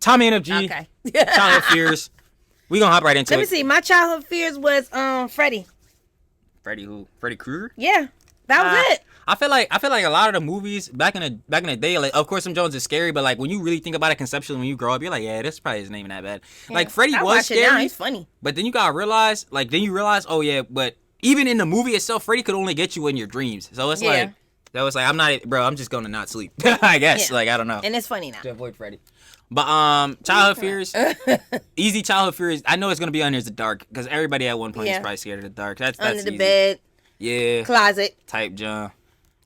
Tommy NFG. Okay. Childhood fears. We gonna hop right into Let me it. see. My childhood fears was Freddy. Freddy who? Freddy Krueger? Yeah, that was it. I feel like a lot of the movies back in the day, like of course some Jones is scary, but like when you really think about it conceptually when you grow up, you're like, yeah, this probably isn't even that bad. Yeah. Like Freddy I was watch it now. scary, He's funny. but then you gotta realize, oh yeah, but even in the movie itself, Freddy could only get you in your dreams. So it's like I'm just gonna not sleep. I guess. Yeah. Like I don't know. And it's funny now. To avoid Freddy. But childhood fears, easy childhood fears. I know it's gonna be under the dark because everybody at one point is probably scared of the dark. That's under the easy. bed. Yeah. Closet. Type John.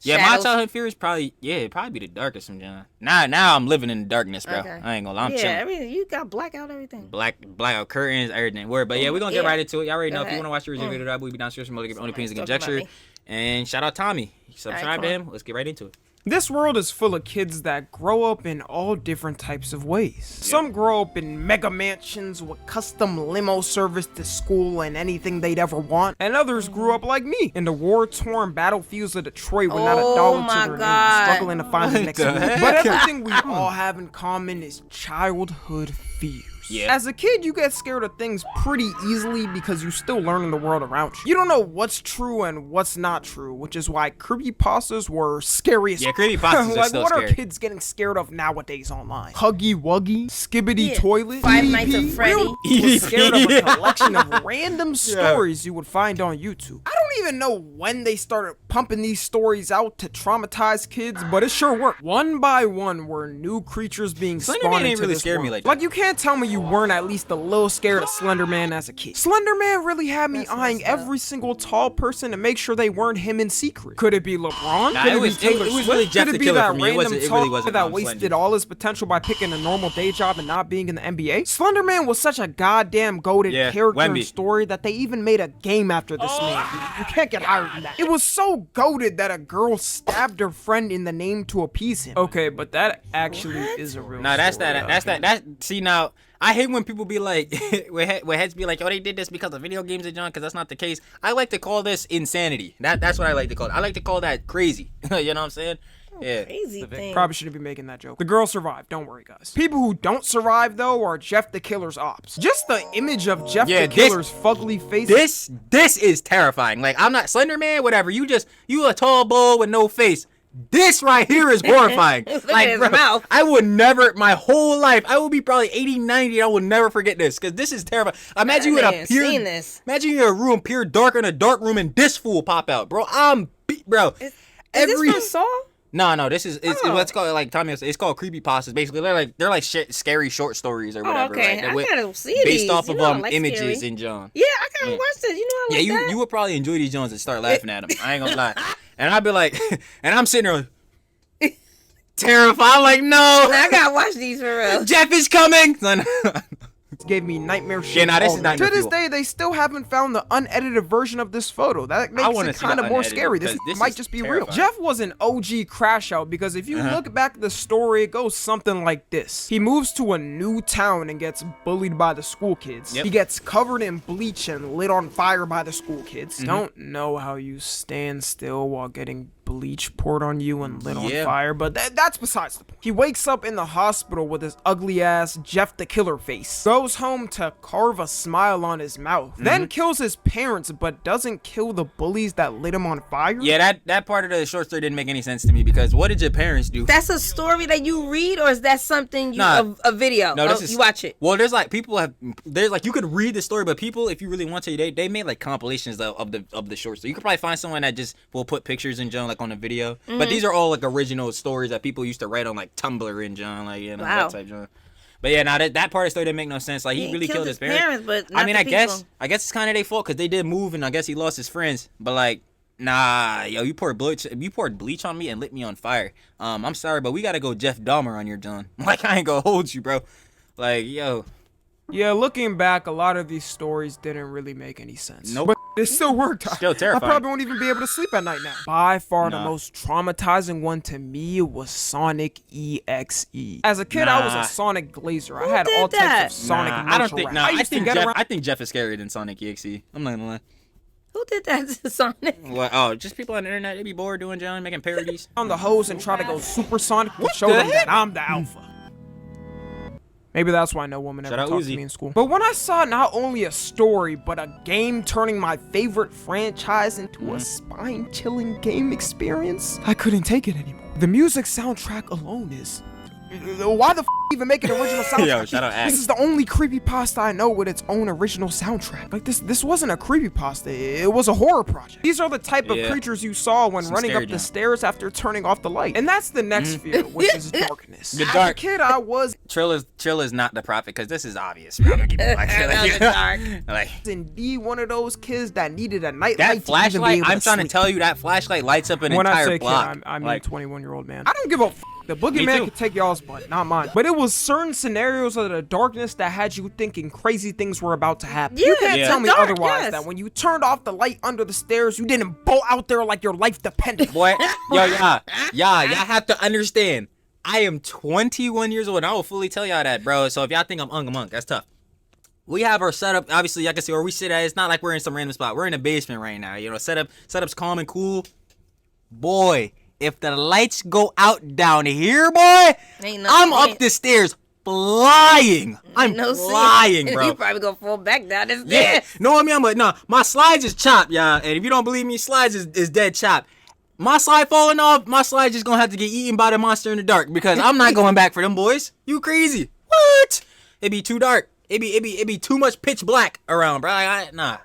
Yeah, Shadows. my childhood fears probably be the darkest from John. Now I'm living in the darkness, bro. Okay. I ain't gonna lie, I'm Yeah, chilling. everything. You got blackout everything. Blackout curtains, everything. Word, but yeah, we're gonna get right into it. Y'all already know if you wanna watch the review video, that will be downstairs from Only Opinions and Conjecture. And shout out Tommy. Subscribe to him. Let's get right into it. This world is full of kids that grow up in all different types of ways. Some grow up in mega mansions with custom limo service to school and anything they'd ever want. And others grew up like me in the war-torn battlefields of Detroit with not a dollar to their name, struggling to find the next move. But everything we all have in common is childhood fears. Yeah. As a kid, you get scared of things pretty easily because you're still learning the world around you. You don't know what's true and what's not true, which is why creepypastas were scary as Yeah, creepypastas are like, still what scary. are kids getting scared of nowadays online? Huggy Wuggy, Skibbity Yeah. Toilet, Five Nights at EVP? Freddy. We were scared of a collection of random stories you would find on YouTube. I don't even know when they started pumping these stories out to traumatize kids, but it sure worked. One by one were new creatures being Slender spawned Man ain't into really this scared me world. like that. You can't tell me you weren't at least a little scared of Slender Man as a kid. Slender Man really had me eyeing every single tall person to make sure they weren't him in secret. Could it be LeBron? Nah, Could it it was- be Taylor it was Swift? really Jeff Could the it be Killer that for me. It random really wasn't talker that Slender. wasted all his potential by picking a normal day job and not being in the NBA? Slender Man was such a goddamn goated character and Wemby. story that they even made a game after this man. You can't get higher than that. It was so goated that a girl stabbed her friend in the name to appease him. Okay, but that actually is a real Nah, that's story. that. See, now, I hate when people be like, when heads be like, oh, they did this because of video games and John, because that's not the case. I like to call this insanity. That's what I like to call it. I like to call that crazy. You know what I'm saying? Yeah. Crazy thing. Probably shouldn't be making that joke. The girl survived, don't worry, guys. People who don't survive, though, are Jeff the Killer's ops. Just the image of Jeff the Killer's fugly face. This is terrifying. Like, I'm not Slender Man, whatever. You a tall bull with no face. This right here is horrifying. Look Like, at his bro, mouth. I would never, my whole life, I will be probably 80, 90, I will never forget this, because this is terrifying. Imagine you in a pure, imagine you're in a room, pure dark, in a dark room, and this fool pop out, bro. Bro. Is this from Saw? No, this is let's call it like Tommy was saying, it's called creepypastas. Basically, they're like scary short stories or whatever. Okay, right? I gotta see based these. off of like images scary. in John. Yeah, I gotta watch this. You know I like that. You would probably enjoy these Jones and start laughing at them. I ain't gonna lie. And I'd be like, and I'm sitting there terrified. I'm like, no, I gotta watch these for real. Jeff is coming. Gave me nightmare shit. Yeah, nah, this is already. nightmare To this fuel. day, they still haven't found the unedited version of this photo. That makes wanna it see the kind of more unedited, scary. This because this might is just be terrifying. real. Jeff was an OG crash out because if you look back at the story, it goes something like this. He moves to a new town and gets bullied by the school kids. Yep. He gets covered in bleach and lit on fire by the school kids. Don't know how you stand still while getting bleach poured on you and lit on fire, but that's besides the point. He wakes up in the hospital with his ugly ass Jeff the Killer face, goes home to carve a smile on his mouth, then kills his parents but doesn't kill the bullies that lit him on fire. Yeah, that part of the short story didn't make any sense to me because what did your parents do? That's a story that you read, or is that something you a video? No, this is you watch it. Well, there's like you could read the story, but people, if you really want to, they made like compilations of the short story. You could probably find someone that just will put pictures in John like on a video, but these are all like original stories that people used to write on like Tumblr in John, like that type John. But yeah, now that part of the story didn't make no sense. Like he really killed his parents. But not I guess it's kind of their fault because they did move and I guess he lost his friends. But like, nah, yo, you poured bleach on me and lit me on fire. I'm sorry, but we gotta go Jeff Dahmer on your John. Like I ain't gonna hold you, bro. Like yo. Yeah, looking back, a lot of these stories didn't really make any sense. Nope. But it still worked. Still terrifying. I probably won't even be able to sleep at night now. By far the most traumatizing one to me was Sonic EXE. As a kid, I was a Sonic glazer. I had all types of Sonic I think Jeff is scarier than Sonic EXE. I'm not gonna lie. Who did that to Sonic? What? Oh, just people on the internet. They be bored doing John, making parodies. On the hose and try to go supersonic to show them that I'm the alpha. Maybe that's why no woman ever Shout out talked to Uzi. me in school. But when I saw not only a story, but a game turning my favorite franchise into a spine-chilling game experience, I couldn't take it anymore. The music soundtrack alone is... Why the even make an original soundtrack? Yo, shout out Axe. This is the only creepypasta I know with its own original soundtrack. Like, this wasn't a creepypasta, it was a horror project. These are the type of creatures you saw when running up the stairs after turning off the light. And that's the next fear, which is darkness. The As dark. a kid, I was Trill is not the prophet, because this is obvious, bro. I'm gonna keep it like, indeed one of those kids that needed a nightlight that to even flashlight, be able I'm trying to sleep. tell you, that flashlight lights up an When I entire say block. kid, I mean like, 21-year-old man. I don't give a f. The Me boogeyman too. could take y'all's butt, not mine. But it was certain scenarios of the darkness that had you thinking crazy things were about to happen. You Yeah, can't it's tell me dark, otherwise yes. that when you turned off the light under the stairs, you didn't bolt out there like your life depended. boy, y'all have to understand. I am 21 years old, and I will fully tell y'all that, bro. So if y'all think I'm unk, that's tough. We have our setup, obviously, y'all can see where we sit at. It's not like we're in some random spot. We're in a basement right now. You know, setup's calm and cool. Boy, if the lights go out down here, boy, Ain't no I'm sense. up the stairs flying. I'm No sense. flying, bro. You probably gonna fall back down the Yeah, stairs. no, I mean, but no, my slides is chopped, y'all. And if you don't believe me, slides is dead chopped. My slide falling off, my slide just gonna have to get eaten by the monster in the dark because I'm not going back for them boys. You crazy? What? It be too dark. It be too much pitch black around, bro. Nah.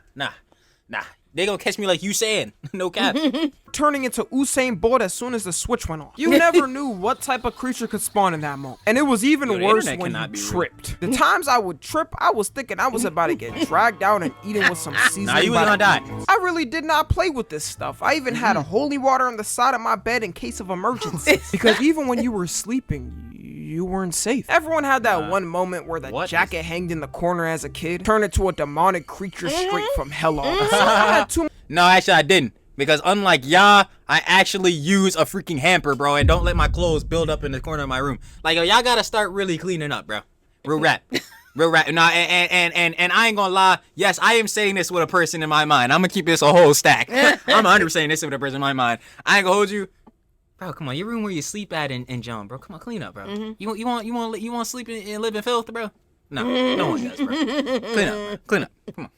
They gonna catch me like you saying, no cap. Turning into Usain Bolt as soon as the switch went off. You never knew what type of creature could spawn in that moment. And it was even Yo, the worse internet when you cannot be real. tripped. The times I would trip, I was thinking I was about to get dragged down and eaten with some seasoning. Nah, you was by gonna the die. demons. I really did not play with this stuff. I even had a holy water on the side of my bed in case of emergency. Because even when you were sleeping, you weren't safe. Everyone had that one moment where the What jacket hanged in the corner as a kid turned into a demonic creature straight from hell on. So I had too No, actually I didn't. Because unlike y'all, I actually use a freaking hamper, bro, and don't let my clothes build up in the corner of my room. Like, yo, y'all gotta start really cleaning up, bro. Real rap. Real rap. No, and I ain't gonna lie. Yes, I am saying this with a person in my mind. I'm gonna keep this a whole stack. I'm 100% saying this with a person in my mind. I ain't gonna hold you. Bro, come on, your room where you sleep at in John, bro. Come on, clean up, bro. You want to sleep and live in filth, bro? No, no one does, bro. Clean up, bro. Clean up. Come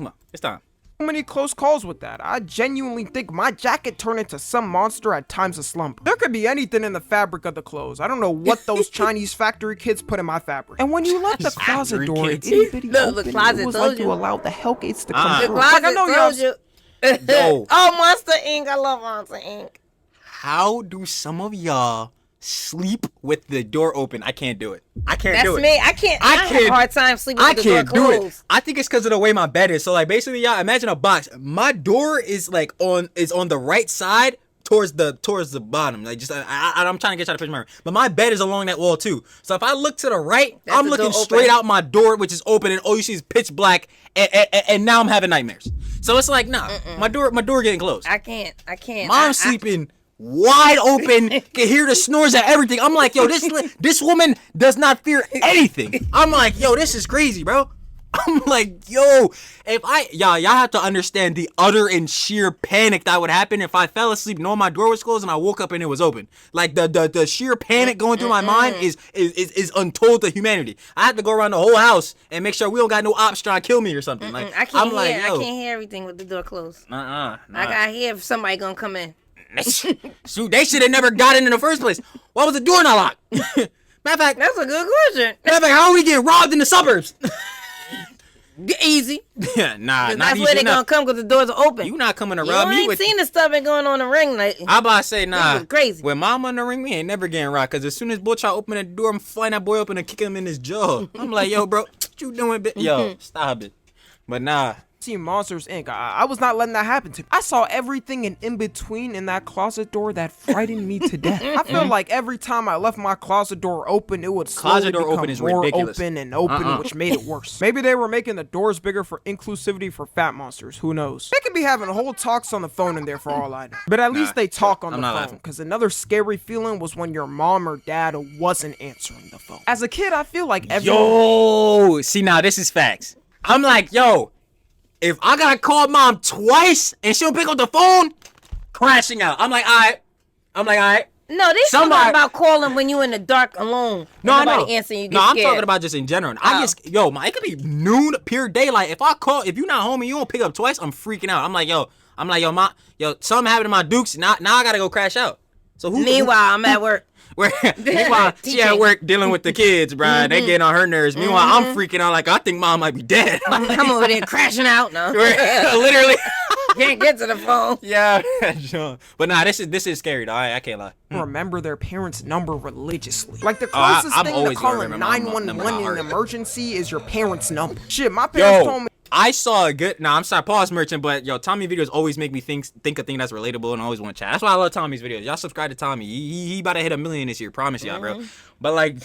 on, it's time. many close calls with that. I genuinely think my jacket turned into some monster at times of slumber. There could be anything in the fabric of the clothes. I don't know what those Chinese factory kids put in my fabric. And when you left the closet Factory door kids. itty bitty Look, the open, closet it was told like you. you allowed the hellgates to come The through. closet Like, I know told y'all. you. Yo. Oh, Monster Inc. I love Monster Inc. How do some of y'all sleep with the door open? I can't do it. I can't That's do it. me. I have a hard time sleeping I with the door can't do it. closed. I think it's because of the way my bed is. So like basically, y'all imagine a box. My door is like on the right side towards the bottom. Like just I'm trying to get y'all to picture my room. But my bed is along that wall too. So if I look to the right, That's I'm the looking door straight open. out my door, which is open, and all you see is pitch black. And now I'm having nightmares. So it's like nah, my door getting closed. I can't. Mom's sleeping wide open, can hear the snores and everything. I'm like, yo, this woman does not fear anything. I'm like, yo, this is crazy, bro. I'm like, yo, y'all have to understand the utter and sheer panic that would happen if I fell asleep knowing my door was closed and I woke up and it was open. Like the sheer panic going through my mind is untold to humanity. I have to go around the whole house and make sure we don't got no ops trying to kill me or something. Like I can't I'm like, hear. yo, I can't hear everything with the door closed. nah. I gotta hear if somebody gonna come in. Shoot, they should have never got in the first place. Why was the door not locked? Matter of fact, That's a good question. how are we getting robbed in the suburbs? Easy. Yeah, nah, not That's easy where they enough. gonna come because the doors are open. You not coming to You rob me ain't with. seen the stuff been going on in the ring lately. I about to say nah. was crazy. With mama in the ring, we ain't never getting robbed. Cause as soon as boy try to open the door, I'm flying that boy open and kick him in his jaw. I'm like, yo, bro, what you doing, bitch? Yo, stop it. But nah. Seen Monsters Inc. I was not letting that happen to me. I saw everything and in between in that closet door that frightened me to death. I feel like every time I left my closet door open, it would slowly Closet door become open is more ridiculous. open and open, which made it worse. Maybe they were making the doors bigger for inclusivity for fat monsters. Who knows? They could be having whole talks on the phone in there for all I know. But at least they talk on I'm the not phone. laughing. Because another scary feeling was when your mom or dad wasn't answering the phone. As a kid, I feel like everyone... Yo, see now this is facts. I'm like, yo, if I gotta call mom twice and she don't pick up the phone, crashing out. I'm like, all right. No, they talking about calling when you in the dark alone. No, I know. Answering, you get I'm scared. talking about just in general. It could be noon, pure daylight. If you're not home and you don't pick up twice, I'm freaking out. I'm like, yo, something happened to my Dukes. Now I gotta go crash out. So Meanwhile, I'm at work. Meanwhile, she at work dealing with the kids, bro. They getting on her nerves. Meanwhile, I'm freaking out like I think mom might be dead. I'm over there crashing out now. Literally. Can't get to the phone. Yeah, but nah, this is scary though. I can't lie. Remember their parents' number religiously. Like the closest thing to calling 911 in an emergency is your parents' number. Shit, my parents told me. I saw a good. Nah, I'm sorry, pause merchant, but yo, Tommy videos always make me think a thing that's relatable and I always want to chat. That's why I love Tommy's videos. Y'all subscribe to Tommy. He about to hit 1 million this year. Promise y'all, bro. But like,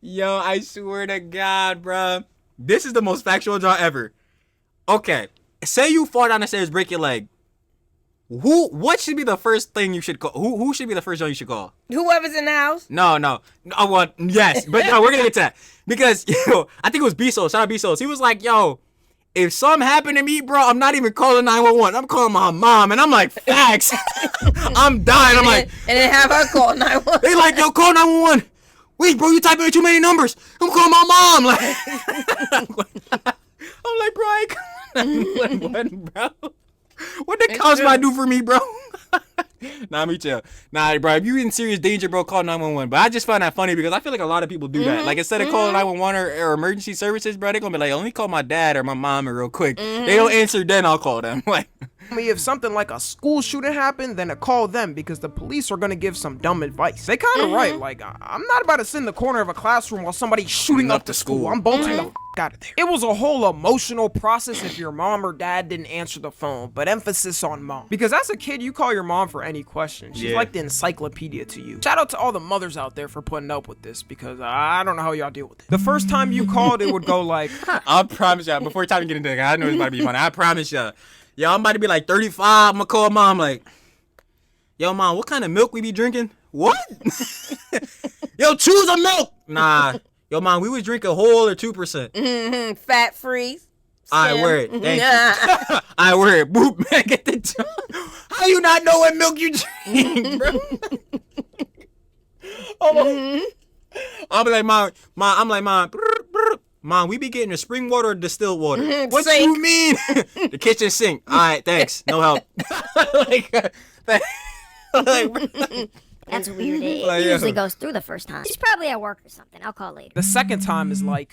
yo, I swear to God, bro, this is the most factual draw ever. Okay, say you fall down the stairs, break your leg. What should be the first thing you should call? Who should be the first one you should call? Whoever's in the house. No. Oh, well, yes, but no, we're gonna get to that because I think it was Bezos. Shout out Bezos. He was like, yo, if something happened to me, bro, I'm not even calling 911. I'm calling my mom, and I'm like, facts. I'm dying. I'm like, and then have her call 911. They like, yo, call 911. Wait, bro, you typing in too many numbers. I'm calling my mom. Like, I'm like, bro, I call 911, bro. What the cops might do for me, bro? Nah, me too. Nah, bro, if you in serious danger, bro, call 911. But I just find that funny because I feel like a lot of people do that. Like, instead of calling 911 or emergency services, bro, they're gonna be like, let me call my dad or my mom real quick. They don't answer, then I'll call them. Like, if something like a school shooting happened, then to call them because the police are gonna give some dumb advice. They kind of right. Like, I'm not about to sit in the corner of a classroom while somebody's shooting up the school. I'm bolting the out of there. It was a whole emotional process if your mom or dad didn't answer the phone, but emphasis on mom. Because as a kid, you call your mom for any question. She's like the encyclopedia to you. Shout out to all the mothers out there for putting up with this because I don't know how y'all deal with it. The first time you called, it would go like, I promise y'all, before time to get into it, I know it's about to be fun. I promise y'all. Yo, I'm about to be like 35. I'm gonna call mom like, yo, mom, what kind of milk we be drinking? What? Yo, choose a milk. Nah. Yo, mom, we was drinking whole or 2%. Fat free. I word. Thank you. I word. Boop, man, get the job. How you not know what milk you drink, bro? I'll be like, mom. I'm like, mom, we be getting the spring water or distilled water? What you mean? The kitchen sink. All right, thanks. No help. That's weird. It usually goes through the first time. She's probably at work or something. I'll call later. The second time is like,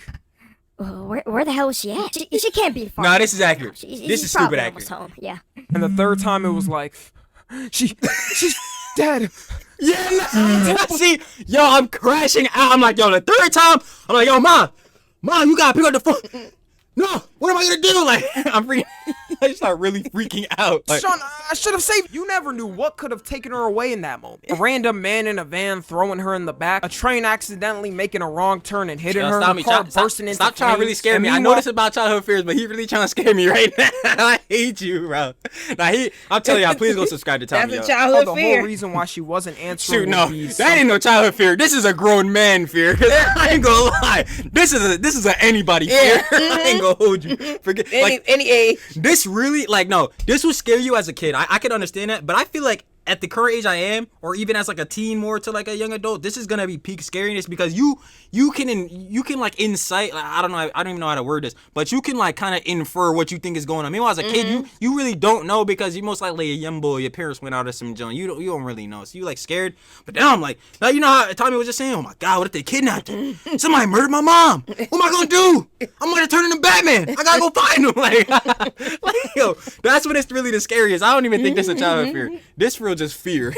where the hell is she at? She can't be far. No, this is accurate. She's this is stupid accurate. Home. Yeah. And the third time it was like, she's dead. Yeah. See, yo, I'm crashing out. I'm like, yo, the third time, I'm like, yo, mom, you gotta pick up the phone. No, what am I gonna do? Like, I'm freaking. I start really freaking out. Like, Sean, I should have saved. You never knew what could have taken her away in that moment. A random man in a van throwing her in the back. A train accidentally making a wrong turn and hitting her. Stop trying to really scare me. I know this about childhood fears, but he really trying to scare me right now. I hate you, bro. Nah, I'm telling y'all, please go subscribe to Tommy. That's a childhood fear. The whole reason why she wasn't answering. Shoot, no, that ain't no childhood fear. This is a grown man fear. Cause I ain't gonna lie. This is a anybody fear. I ain't gonna hold you. Forget any age. This really, like, no, this will scare you as a kid. I can understand that, but I feel like at the current age I am, or even as like a teen more to like a young adult, this is gonna be peak scariness because you can like incite, like, I don't even know how to word this, but you can like kind of infer what you think is going on. Meanwhile, as a kid, you really don't know because you most likely a young boy, your parents went out of some junk. You don't really know, so you like scared. But now I'm like, now you know how Tommy was just saying, oh my God, what if they kidnapped her? Somebody murdered my mom. What am I gonna do? I'm gonna turn into Batman. I gotta go find him. Like yo, that's when it's really the scariest. I don't even think this is a childhood fear. This real just fear.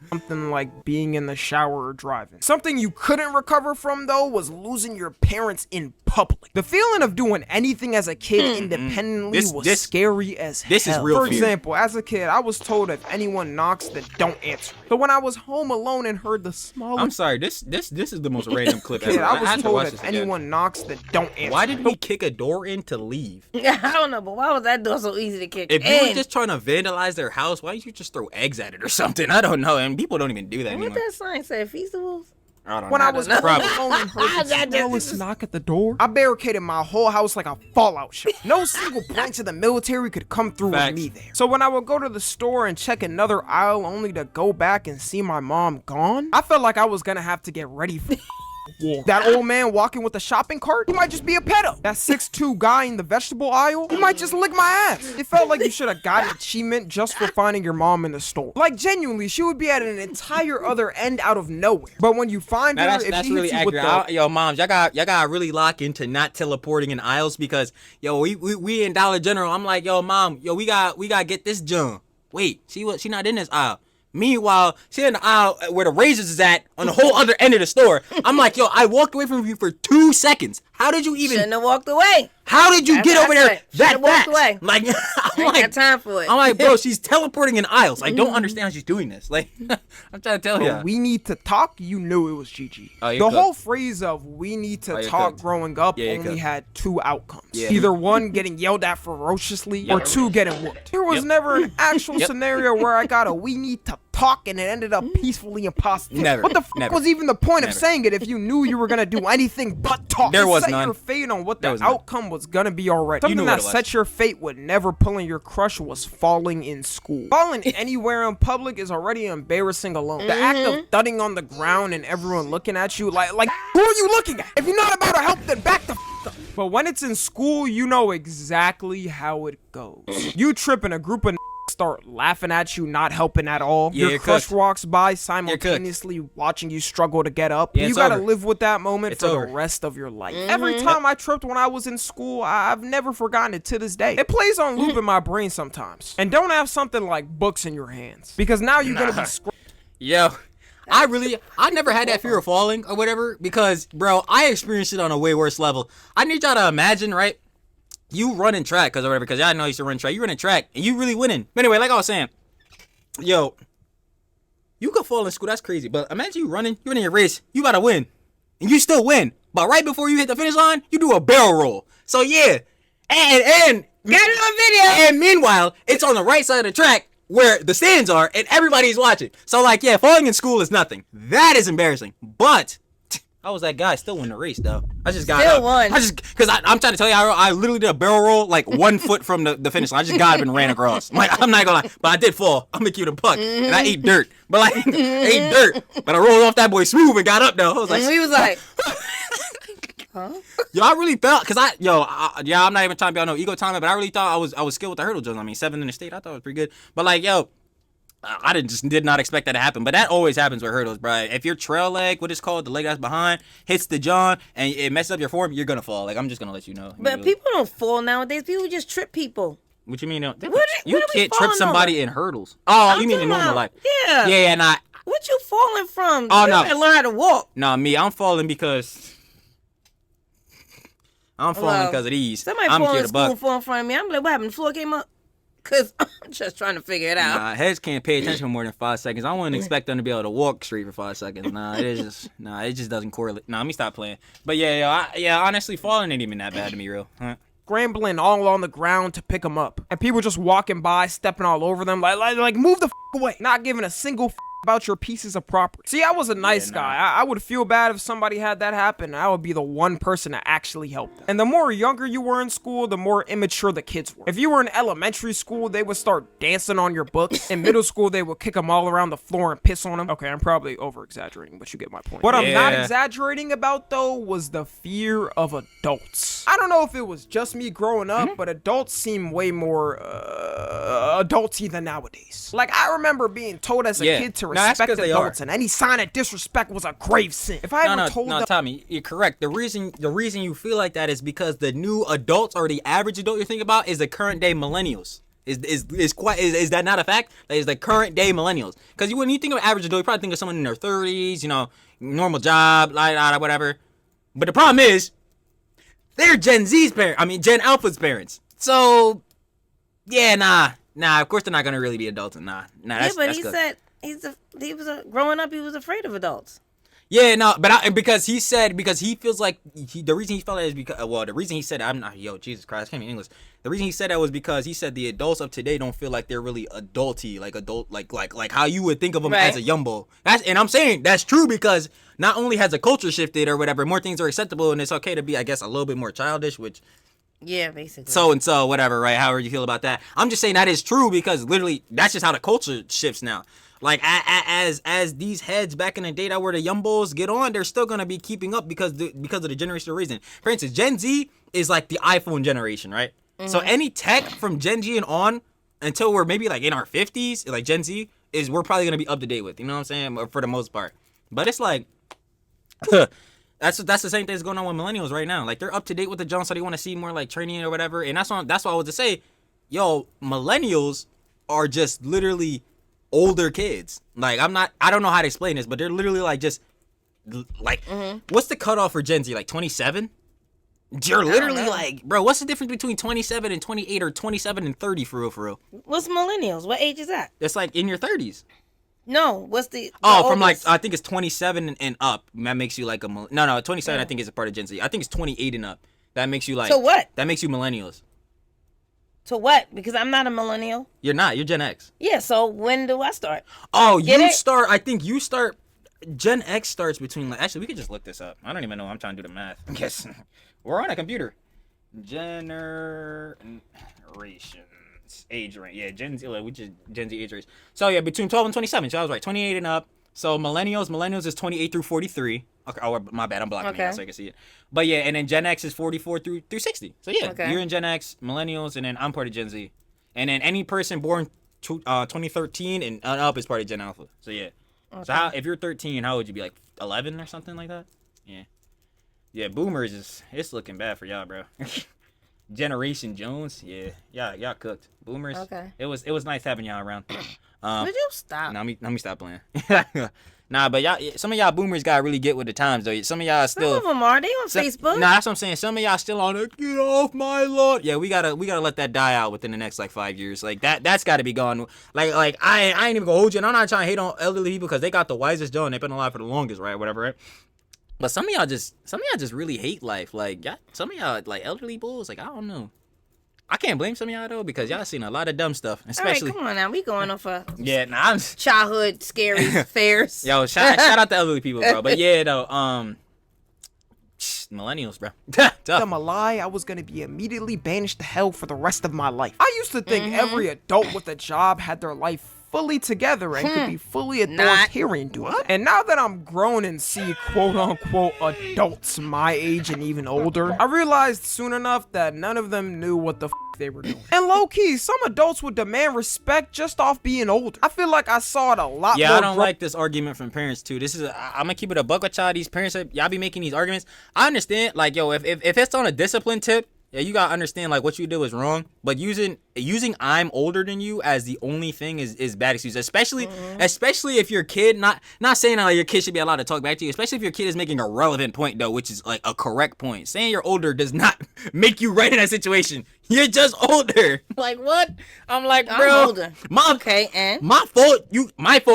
Something like being in the shower or driving. Something you couldn't recover from, though, was losing your parents in public. The feeling of doing anything as a kid independently was scary as hell. This is real For fear. example, as a kid, I was told if anyone knocks, that don't answer. So when I was home alone and heard the smallest... I'm sorry, this is the most random clip ever. Kid, I was told if anyone knocks, that don't answer. Why did we kick a door in to leave? I don't know, but why was that door so easy to kick If in? you were just trying to vandalize their house, why don't you just throw eggs at it or something? I don't know, and people don't even do that What anymore. that sign say? Feastables? I don't When know. I was Probably. home alone and heard the smallest knock at the door, I barricaded my whole house like a Fallout show. No single branch of the military could come through Facts. with me there. So when I would go to the store and check another aisle only to go back and see my mom gone, I felt like I was gonna have to get ready for war. That old man walking with a shopping cart, he might just be a pedo. That 6'2" guy in the vegetable aisle, he might just lick my ass. It felt like you should have got an achievement just for finding your mom in the store. Like genuinely, she would be at an entire other end out of nowhere. But when you find her, if That's she really hits you with accurate. the Yo, moms, y'all got really lock into not teleporting in aisles because yo, we in Dollar General. I'm like, yo, mom, yo, we got get this junk. Wait, she not in this aisle. Meanwhile, she in the aisle where the razors is at on the whole other end of the store. I'm like, yo, I walked away from you for 2 seconds. How did you even? Shouldn't have walked away. How did you get over there that Should've walked fast? away. Like, I'm Ain't got time for it. I'm like, bro, she's teleporting in aisles. I don't understand how she's doing this. Like, I'm trying to tell you. we need to talk, you knew it was Gigi. Oh, the you're whole cooked. phrase of we need to Oh, you're talk cooked. growing up Yeah, you're only cooked. had 2 outcomes. Yeah. Either 1, getting yelled at ferociously, or 2, getting whooped. There was Yep. never an actual Yep. scenario where I got a we need to talk and it ended up peacefully and positive. Never. What the fuck Never. was even the point of Never. saying it if you knew you were gonna do anything but talk? There You was set none. your fate on what There the was none. outcome was gonna be already. You knew Something what that it was. set your fate with never pulling your crush was falling in school. Falling anywhere in public is already embarrassing alone. The act of thudding on the ground and everyone looking at you like who are you looking at? If you're not about to help, then back the f up. But when it's in school, you know exactly how it goes. You trip and a group of start laughing at you, not helping at all. Yeah, Your you're crush cooked. walks by simultaneously watching you struggle to get up. Yeah, You it's gotta over. live with that moment It's for over. the rest of your life. Every time I tripped when I was in school, I've never forgotten it to this day. It plays on loop in my brain sometimes. And don't have something like books in your hands, because now you're gonna be Yo, I never had that fear of falling or whatever because, bro, I experienced it on a way worse level. I need y'all to imagine, right? You running track because or whatever, because y'all know I used to run track. You running track and you really winning. But anyway, like I was saying, yo, you could fall in school. That's crazy. But imagine you running your race. You about to win, and you still win. But right before you hit the finish line, you do a barrel roll. So yeah, and Get it on video. and meanwhile, it's on the right side of the track where the stands are and everybody's watching. So like, yeah, falling in school is nothing. That is embarrassing. But I was that guy, still won the race though. I just got Still up. won. Because I'm trying to tell you, I literally did a barrel roll like 1 foot from the finish line. I just got up and ran across. Like, I'm not gonna lie, but I did fall. I'm gonna keep it a buck, and I ate dirt. But like, I ate dirt, but I rolled off that boy smooth and got up though. I was like, And we was like, yo, I really felt, cause I'm not even trying to be on no ego time, but I really thought I was skilled with the hurdle jumps. I mean, 7 in the state, I thought it was pretty good. But like, yo, I did not expect that to happen. But that always happens with hurdles, bro. If your trail leg, what it's called, the leg that's behind, hits the john and it messes up your form, you're gonna fall. Like, I'm just gonna let you know. but people don't fall nowadays. People just trip people. What you mean? What You are we can't trip falling somebody in hurdles. Oh, I'm you mean in talking normal about- life? Yeah. Yeah, nah. What you falling from? Oh, You no. gotta learn how to walk. Nah, me, I'm falling because I'm falling Well, because of these. Somebody I'm fall here in to school buck. fall in front of me. I'm like, what happened? The floor came up? Cause I'm just trying to figure it out. Nah, heads can't pay attention for more than 5 seconds. I wouldn't expect them to be able to walk straight for 5 seconds. It just doesn't correlate. Nah, let me stop playing. But yeah, honestly, falling ain't even that bad to me, real. Huh? scrambling all on the ground to pick them up, and people just walking by, stepping all over them, like move the f away, not giving a single f about your pieces of property. See, I was a nice guy. I would feel bad if somebody had that happen. I would be the one person to actually help them. And the more younger you were in school, the more immature the kids were. If you were in elementary school, they would start dancing on your books. In middle school, they would kick them all around the floor and piss on them. Okay, I'm probably over-exaggerating, but you get my point. What I'm not exaggerating about, though, was the fear of adults. I don't know if it was just me growing up, but adults seem way more adulty than nowadays. Like, I remember being told as a kid to respect adults, and any sign of disrespect was a grave sin. If I ever told them, Tommy, you're correct. The reason you feel like that is because the new adults or the average adult you're thinking about is the current day millennials. Is that not a fact? That is the current day millennials. Because when you think of average adult, you probably think of someone in their 30s, you know, normal job, whatever. But the problem is, they're Gen Z's parents. I mean, Gen Alpha's parents. So, yeah, nah. Of course they're not gonna really be adults. Nah. Yeah, but he said growing up he was afraid of adults. Yeah, no, but because he feels like the reason he felt that is because the reason he said I'm not Jesus Christ, I can't even English. The reason he said that was because he said the adults of today don't feel like they're really adulty, like how you would think of them as a yumbo. And I'm saying that's true because not only has the culture shifted or whatever, more things are acceptable and it's okay to be, I guess, a little bit more childish, which. Yeah, basically. So and so, whatever, right? However you feel about that. I'm just saying that is true because literally that's just how the culture shifts now. Like as these heads back in the day that were the yumbos get on, they're still gonna be keeping up because of the generational reason. For instance, Gen Z is like the iPhone generation, right? Mm-hmm. So any tech from Gen Z and on until we're maybe like in our 50s, like Gen Z is we're probably gonna be up to date with. You know what I'm saying? For the most part. But it's like that's the same thing that's going on with millennials right now. Like they're up to date with the Jones, so they want to see more like training or whatever. And that's why I was to say, yo, millennials are just literally older kids. Like I don't know how to explain this, but they're literally like just like what's the cutoff for Gen Z? Like 27? You're literally like, bro, what's the difference between 27 and 28 or 27 and 30 for real? What's millennials? What age is that? It's like in your 30s. No, what's the from like I think it's 27 and up. That makes you like a no 27. I think is a part of Gen Z. I think it's 28 and up. That makes you like so what? That makes you millennials. So what? Because I'm not a millennial. You're not. You're Gen X. Yeah. So when do I start? Oh, you start. I think you start. Gen X starts between like. Actually, we could just look this up. I don't even know. I'm trying to do the math. I guess we're on a computer. Generations age range. Yeah, Gen Z. Which is Gen Z age range. So yeah, between 12 and 27. So I was right. 28 and up. So millennials is 28 through 43. Okay. Oh, my bad. I'm blocking it out so I can see it. But yeah, and then Gen X is 44 through 60. So yeah, you're in Gen X, millennials, and then I'm part of Gen Z. And then any person born 2013 and up is part of Gen Alpha. So yeah. Okay. So if you're 13, how would you be, like 11 or something like that? Yeah. Yeah, boomers it's looking bad for y'all, bro. Generation Jones, yeah, y'all cooked. Boomers, okay. It was nice having y'all around. Would you stop? Let me stop playing. Nah, but y'all, some of y'all boomers gotta really get with the times though. Some of y'all still. Some of them are. They on Facebook. Nah, that's what I'm saying. Some of y'all still on the get off my lawn. Yeah, we gotta let that die out within the next like 5 years. Like that's gotta be gone. Like I ain't even gonna hold you. And I'm not trying to hate on elderly people because they got the wisest Joe and they've been alive for the longest, right? Whatever, right? But some of y'all just really hate life. Like some of y'all like elderly bulls. Like I don't know. I can't blame some of y'all though because y'all seen a lot of dumb stuff. Especially. All right, come on now, we going off a I'm childhood scary fairs. Yo, shout out to elderly people, bro. But yeah, though, millennials, bro. I'm a lie. I was gonna be immediately banished to hell for the rest of my life. I used to think every adult with a job had their life fully together and could be fully authoritarian to it. And now that I'm grown and see quote-unquote adults my age and even older, I realized soon enough that none of them knew what the they were doing. And low-key, some adults would demand respect just off being older. I feel like I saw it a lot more. Yeah, I don't like this argument from parents too. I'm gonna keep it a buck with y'all. These parents, y'all be making these arguments. I understand, like, yo, if it's on a discipline tip, yeah, you gotta understand like what you did was wrong, but using I'm older than you as the only thing is bad excuse, especially if your kid not saying that like, your kid should be allowed to talk back to you, especially if your kid is making a relevant point though, which is like a correct point. Saying you're older does not make you right in that situation. You're just older. Like what? I'm like, bro, I'm older. Okay, and my fault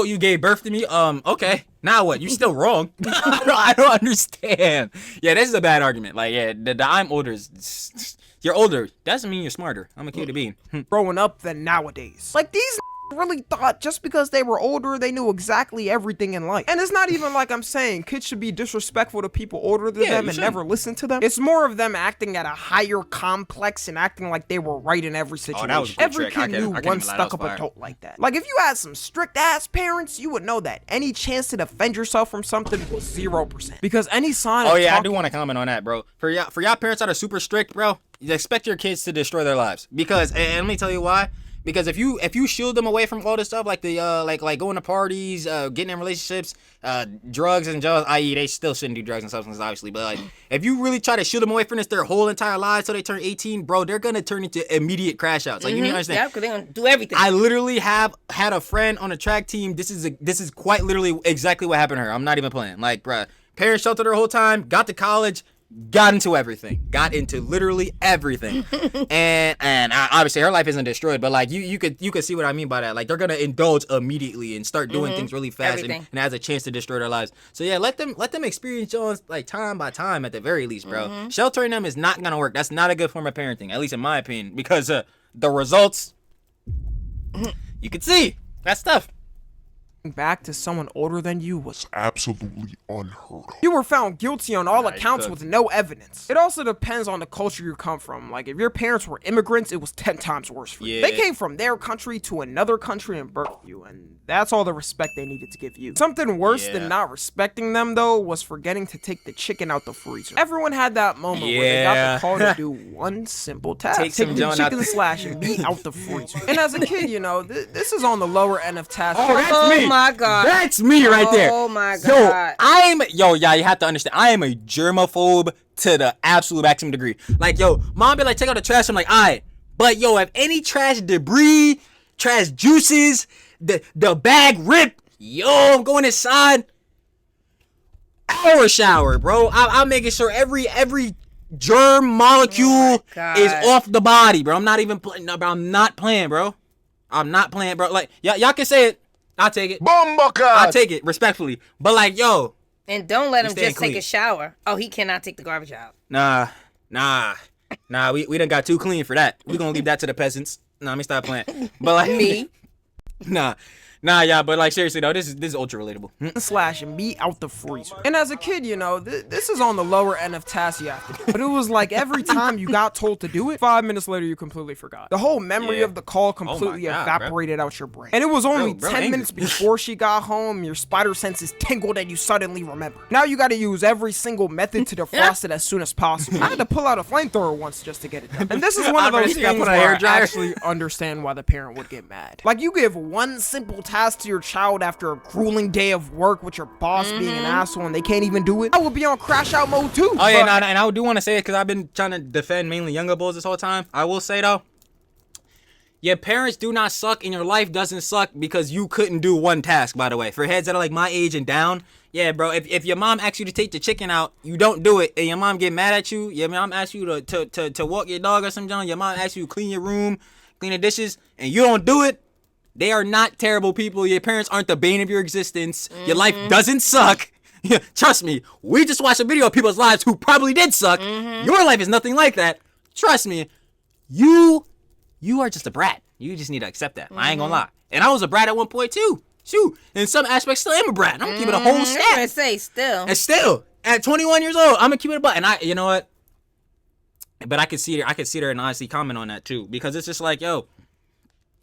you gave birth to me. Okay. Now what? You still wrong. I don't understand. Yeah, this is a bad argument. Like, yeah, the I'm older is you're older. Doesn't mean you're smarter. I'm a kid to be. Growing up than nowadays. Like these really thought just because they were older, they knew exactly everything in life. And it's not even like I'm saying kids should be disrespectful to people older than them and never listen to them. It's more of them acting at a higher complex and acting like they were right in every situation. That was a every kid knew one stuck-up adult like that. Like if you had some strict-ass parents, you would know that any chance to defend yourself from something was 0%. Because any sign of I do want to comment on that, bro. For y'all parents that are super strict, bro, you expect your kids to destroy their lives. Because, and let me tell you why. Because if you shield them away from all this stuff, like the like going to parties, getting in relationships, drugs and drugs, i.e. they still shouldn't do drugs and substances, obviously, but like if you really try to shield them away from this their whole entire lives till they turn 18, bro, they're gonna turn into immediate crash outs. Like you need to understand. Yeah, because they're gonna do everything. I literally have had a friend on a track team. This is quite literally exactly what happened to her. I'm not even playing. Like, bruh, parents sheltered her whole time, got to college. got into everything, got into literally everything, and obviously her life isn't destroyed, but like you could see what I mean by that. Like they're gonna indulge immediately and start doing things really fast, and has a chance to destroy their lives. So yeah, let them experience Jones like time by time at the very least, bro. Sheltering them is not gonna work. That's not a good form of parenting, at least in my opinion, because the results you could see that's tough. Back to someone older than you was Absolutely unheard of. you were found guilty on all accounts could. with no evidence. It also depends on the culture you come from. Like if your parents were immigrants, it was 10 times worse for you. They came from their country to another country and birthed you, and that's all the respect they needed to give you. Something worse than not respecting them though was forgetting to take the chicken out the freezer. Everyone had that moment where they got the call to do one simple task: Take some the John out chicken the- slash and meat out the freezer. And as a kid, you know, this is on the lower end of tasks. Oh my god. That's me right there. Oh my god. Yeah, you have to understand. I am a germaphobe to the absolute maximum degree. Like, yo, mom be like, take out the trash. I'm like, alright. But yo, if any trash debris, trash juices, the bag ripped, yo, I'm going inside. Hour shower, bro. I'm making sure every germ molecule is off the body, bro. I'm not even playing. No, bro, I'm not playing, bro. I'm not playing, bro. Like, y'all can say it. I'll take it. I'll take it respectfully. But like, yo. And don't let him just clean. take a shower. Oh, he cannot take the garbage out. Nah. We done got too clean for that. We gonna leave that to the peasants. Nah, let me stop playing. But like Me? Nah, yeah, but like seriously though, this is ultra relatable. Slash and meat out the freezer. And as a kid, you know, this is on the lower end of tasks you have to do. But it was like every time you got told to do it, 5 minutes later you completely forgot. The whole memory of the call completely God, evaporated out your brain. And it was only Bro, 10 angry. minutes before she got home, your spider senses tingled and you suddenly remember. Now you gotta use every single method to defrost it as soon as possible. I had to pull out a flamethrower once just to get it done. And this is one of those You gotta things put on a where I hairdryer. actually understand why the parent would get mad. Like you give one simple task to your child after a grueling day of work with your boss being an asshole and they can't even do it, I would be on crash out mode too. Oh yeah, But- and I do want to say it because I've been trying to defend mainly younger bulls this whole time. I will say though, your parents do not suck and your life doesn't suck because you couldn't do one task. By the way, for heads that are like my age and down, yeah, bro. If your mom asks you to take the chicken out, you don't do it, and your mom get mad at you. Your mom asks you to walk your dog or something. Your mom asks you to clean your room, clean the dishes, and you don't do it. They are not terrible people. Your parents aren't the bane of your existence. Your life doesn't suck. Trust me, we just watched a video of people's lives who probably did suck. Your life is nothing like that. Trust me, you are just a brat. You just need to accept that. I ain't gonna lie. And I was a brat at one point too. Shoot, in some aspects, still am a brat. I'm gonna keep it a whole I'm gonna stat. say still. And still, at 21 years old, I'm gonna keep it a butt. And you know what? But I could see her and honestly comment on that too, because it's just like, yo.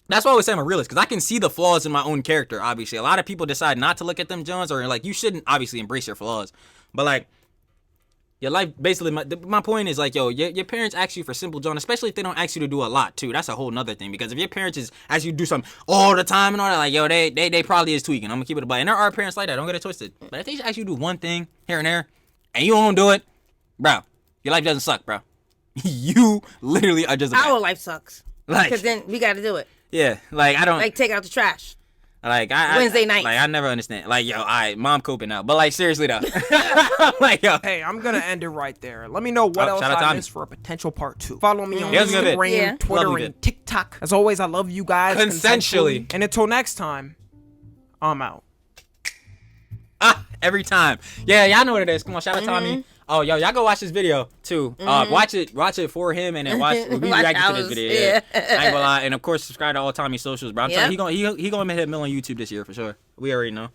That's why I always say I'm a realist, because I can see the flaws in my own character, obviously. A lot of people decide not to look at them, Jones, or like, you shouldn't obviously embrace your flaws. But like, your life, basically, my point is like, yo, your parents ask you for simple, John, especially if they don't ask you to do a lot too. That's a whole nother thing, because if your parents just ask you to do something all the time and all that, like, yo, they probably is tweaking. I'm gonna keep it a butt. And there are parents like that, don't get it twisted. But if they just ask you to do one thing here and there, and you don't do it, bro, your life doesn't suck, bro. You literally are just a Our life sucks. like, Because then we got to do it. yeah, like I don't Like take out the trash. like I Wednesday night. Like I never understand. Like yo, mom coping now, but like seriously though, like yo, Hey, I'm gonna end it right there. Let me know what else shout out to I Tommy. missed for a potential part 2. Follow me on Yeah, it's a good bit. Instagram, Yeah. Twitter, Love you and good. TikTok. As always, I love you guys Consensually. And until next time, I'm out. every time. Yeah, y'all know what it is. Come on, shout out Tommy. Oh, yo, y'all go watch this video too. Watch it for him, and then we Watch react to ours, this video. Yeah. yeah. I ain't gonna lie, and of course subscribe to all Tommy's socials, bro. I'm Yep. telling you, he gonna hit a million on YouTube this year for sure. We already know.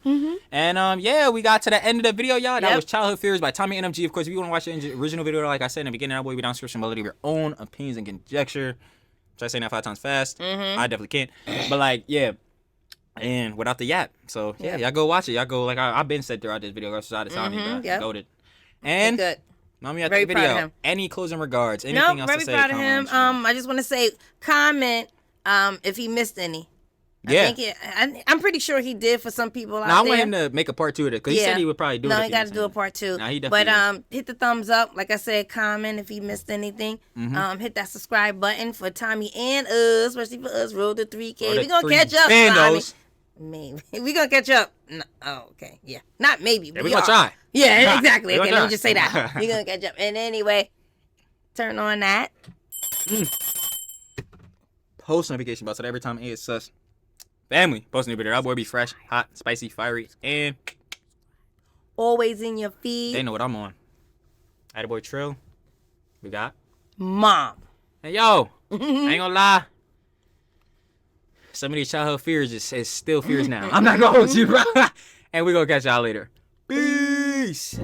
And yeah, we got to the end of the video, y'all. That Yep. was Childhood Fears by Tommy NMG. Of course, if you want to watch the original video, like I said in the beginning, that will be down in the description below. Leave your own opinions and conjecture. Try saying that 5 times fast. I definitely can't. But like, yeah. And without the yap. So yeah, y'all go watch it. Y'all go, like I've been said throughout this video. Go shout out to Tommy, bro. yep. Goated. And Good. Mommy, at Very the proud of video. him. Any closing regards? Anything Nope, else very to say? proud of him. Comment. I just want to say, comment if he missed any. Yeah. I'm pretty sure he did for some people out Now I there. want him to make a part 2 of it because he said he would probably do it. No, if he got to missed do a anything. part 2. Nah, he definitely But hit the thumbs up. Like I said, comment if he missed anything. Hit that subscribe button for Tommy and us, especially for us. Roll to 3K. Roll to We're gonna 3 catch up, Tommy. bandos. Maybe we gonna catch up. No, oh, okay, yeah, not maybe. Yeah, we gonna try. Yeah, exactly. We Okay, gonna let me try. just say that we gonna catch up. And anyway, turn on that. Post notification bell so that every time it's sus. Family. Post new video. Our boy be fresh, hot, spicy, fiery, and Always in your feed. they know what I'm on. Attaboy Trill. We got. Mom. Hey yo, I ain't gonna lie. Some of these childhood fears is still fears now. I'm not gonna hold you, bro. And we gonna catch y'all later. Peace.